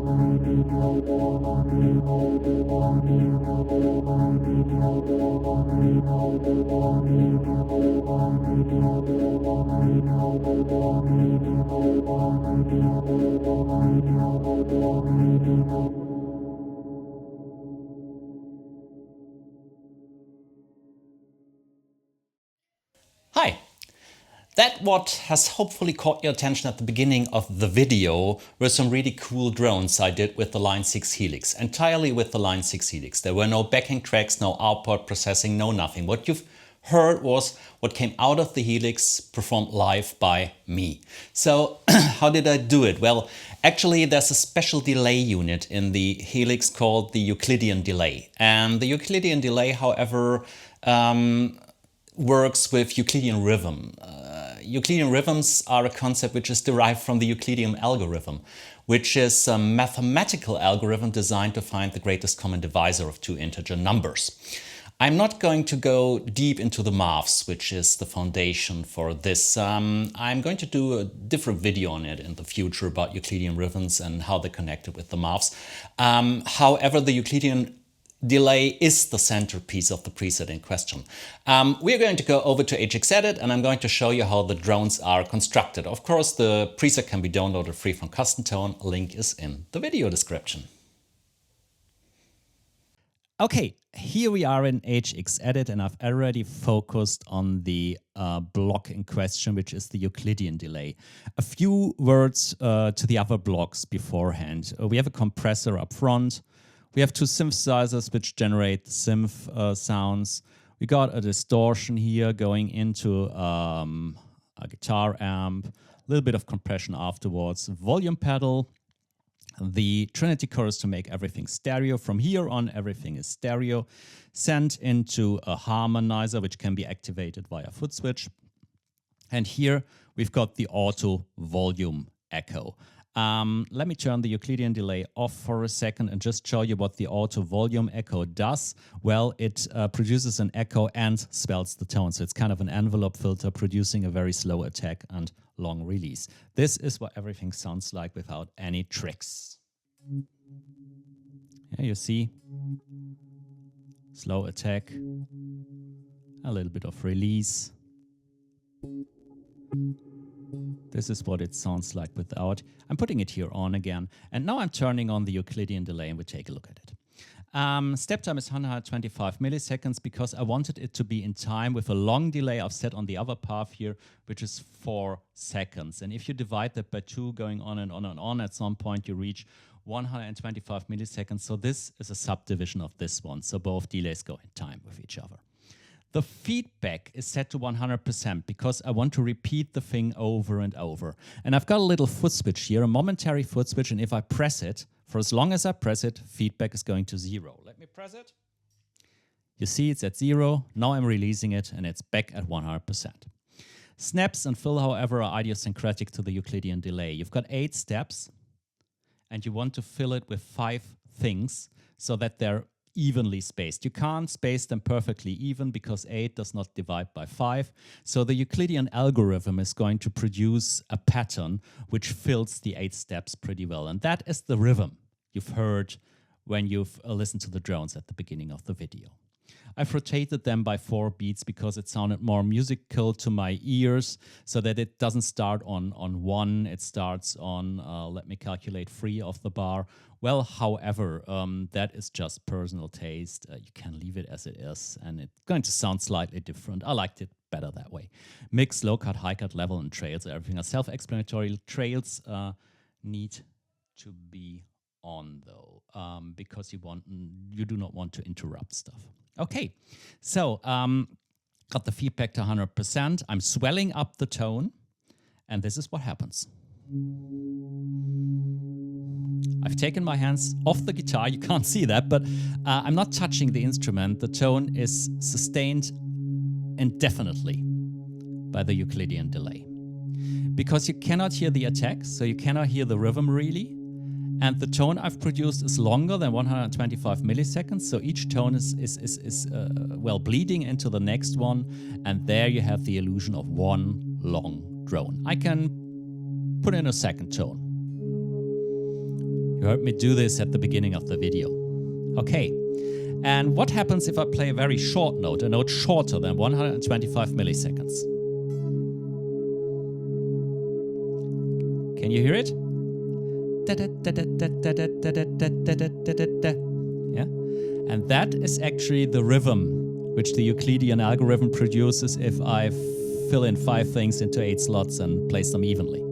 Hi! That what has hopefully caught your attention at the beginning of the video were some really cool drones I did with the Line6 Helix, entirely with the Line6 Helix. There were no backing tracks, no output processing, no nothing. What you've heard was what came out of the Helix performed live by me. So how did I do it? Well, actually there's a special delay unit in the Helix called the Euclidean Delay. And the Euclidean Delay, however, works with Euclidean rhythm. Euclidean rhythms are a concept which is derived from the Euclidean algorithm, which is a mathematical algorithm designed to find the greatest common divisor of two integer numbers. I'm not going to go deep into the maths, which is the foundation for this. I'm going to do a different video on it in the future about Euclidean rhythms and how they're connected with the maths. However, the Euclidean delay is the centerpiece of the preset in question. We're going to go over to HXEdit and I'm going to show you how the drones are constructed. Of course, the preset can be downloaded free from Custom Tone. Link is in the video description. Okay, here we are in HXEdit and I've already focused on the block in question, which is the Euclidean delay. A few words to the other blocks beforehand. We have a compressor up front. We have two synthesizers which generate synth sounds. We got a distortion here going into a guitar amp, a little bit of compression afterwards, volume pedal, the Trinity chorus to make everything stereo. From here on, everything is stereo. Sent into a harmonizer, which can be activated via foot switch. And here we've got the auto volume echo. Let me turn the Euclidean delay off for a second and just show you what the auto volume echo does. Well, it produces an echo and swells the tone. So it's kind of an envelope filter producing a very slow attack and long release. This is what everything sounds like without any tricks. Here you see slow attack, a little bit of release. This is what it sounds like without. I'm putting it here on again. And now I'm turning on the Euclidean delay and we take a look at it. Step time is 125 milliseconds because I wanted it to be in time with a long delay I've set on the other path here, which is 4 seconds. And if you divide that by 2 going on and on and on, at some point you reach 125 milliseconds. So this is a subdivision of this one. So both delays go in time with each other. The feedback is set to 100% because I want to repeat the thing over and over. And I've got a little foot switch here, a momentary foot switch, and if I press it, for as long as I press it, feedback is going to 0. Let me press it. You see it's at 0. Now I'm releasing it and it's back at 100%. Snaps and fill, however, are idiosyncratic to the Euclidean delay. You've got 8 steps and you want to fill it with 5 things so that they're evenly spaced. You can't space them perfectly even because 8 does not divide by 5. So the Euclidean algorithm is going to produce a pattern which fills the 8 steps pretty well. And that is the rhythm you've heard when you've listened to the drones at the beginning of the video. I've rotated them by 4 beats because it sounded more musical to my ears, so that it doesn't start on 1, it starts on, let me calculate, 3 of the bar. Well, however, that is just personal taste. You can leave it as it is, and it's going to sound slightly different. I liked it better that way. Mix, low cut, high cut, level, and trails. Everything are self-explanatory. Trails need to be on, though, because you do not want to interrupt stuff. Okay, so got the feedback to 100%. I'm swelling up the tone, and this is what happens. I've taken my hands off the guitar. You can't see that, but I'm not touching the instrument. The tone is sustained indefinitely by the Euclidean delay. Because you cannot hear the attack, so you cannot hear the rhythm really. And the tone I've produced is longer than 125 milliseconds, so each tone is well, bleeding into the next one, and there you have the illusion of one long drone. I can put in a second tone. You You heard me do this at the beginning of the video. Okay, and what happens if I play a very short note, a note shorter than 125 milliseconds? Can you hear it? Yeah, and that is actually the rhythm which the Euclidean algorithm produces if I fill in 5 things into 8 slots and place them evenly.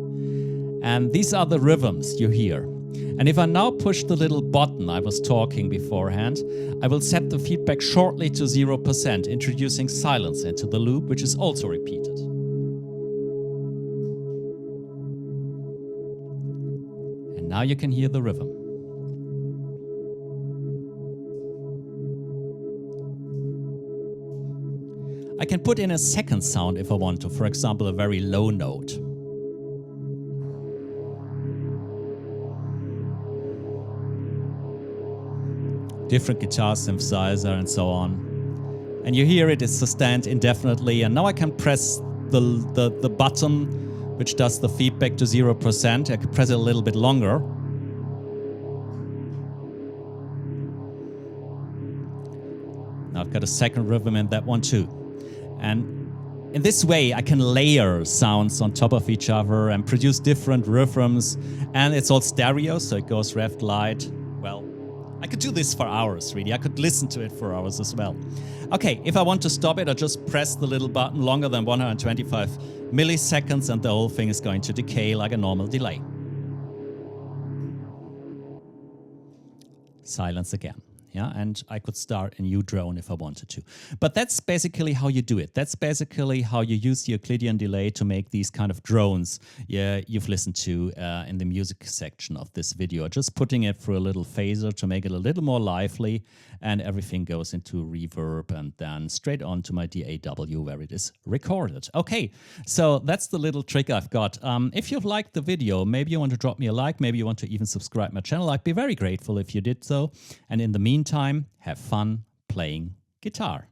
And these are the rhythms you hear. And if I now push the little button I was talking beforehand, I will set the feedback shortly to 0%, introducing silence into the loop, which is also repeated. And now you can hear the rhythm. I can put in a second sound if I want to, for example, a very low note. Different guitar synthesizer and so on. And you hear it is sustained indefinitely, and now I can press the button which does the feedback to 0%. I can press it a little bit longer. Now I've got a second rhythm in that one too. And in this way, I can layer sounds on top of each other and produce different rhythms. And it's all stereo, so it goes left, light. Well, I could do this for hours, really. I could listen to it for hours as well. Okay, if I want to stop it, I just press the little button longer than 125 milliseconds, and the whole thing is going to decay like a normal delay. Silence again. Yeah, and I could start a new drone if I wanted to. But that's basically how you do it. That's basically how you use the Euclidean delay to make these kind of drones you've listened to in the music section of this video. Just putting it through a little phaser to make it a little more lively, and everything goes into reverb and then straight on to my DAW where it is recorded. Okay, so that's the little trick I've got. If you've liked the video, maybe you want to drop me a like, maybe you want to even subscribe my channel. I'd be very grateful if you did so. And in the meantime, have fun playing guitar.